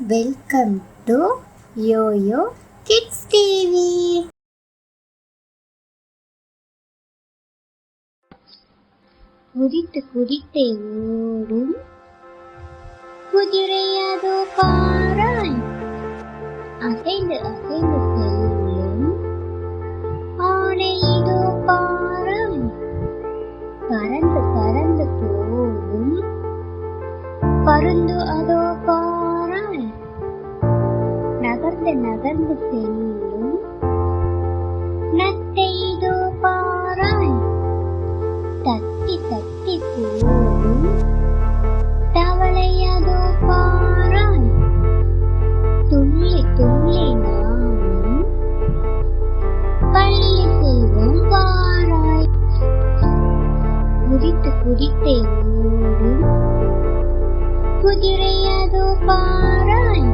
Welcome to YoYo kids TV. குதித்து குதித்தே ஓடும் குதிரையதோ பாராய், அசைந்து அசைந்து செல்லும் ஆனை இதோ பாராய், பறந்து பறந்து போகும் பருந்து அதோ பாராய், நகர்ந்து நகர்ந்து செல்லும் நத்தை இதோ பாராய், தட்டி தட்டி போகும் தவளை அதோ பாராய், துள்ளி துள்ளி நாமும் பள்ளி செல்வோம் பாராய். குதித்து குதித்தே ஓடும் குதிரை அதோ பாராய்,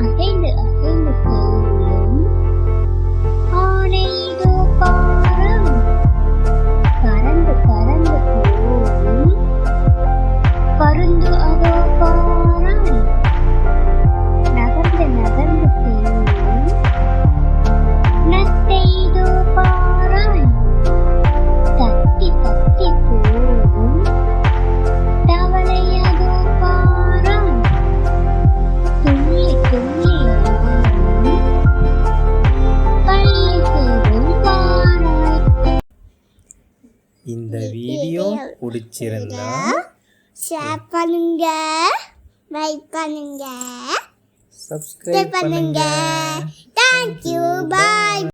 அசைந்து அசைந்து செல்லும் ஆனை இதோ பாராய், பறந்து பறந்து போகும் பருந்து அதோ பாராய், நகர்ந்து நகர்ந்து செல்லும் நத்தை இதோ பாராய், தட்டி தட்டி போகும் தவளை அதோ பாராய், துள்ளி துள்ளி நாமும் பள்ளி செல்வோம் பாராய். இந்த வீடியோ பிடிச்சிருந்தா ஷேர் பண்ணுங்க, லைக் பண்ணுங்க, சப்ஸ்கிரைப் பண்ணுங்க. தேங்க்யூ, பாய்.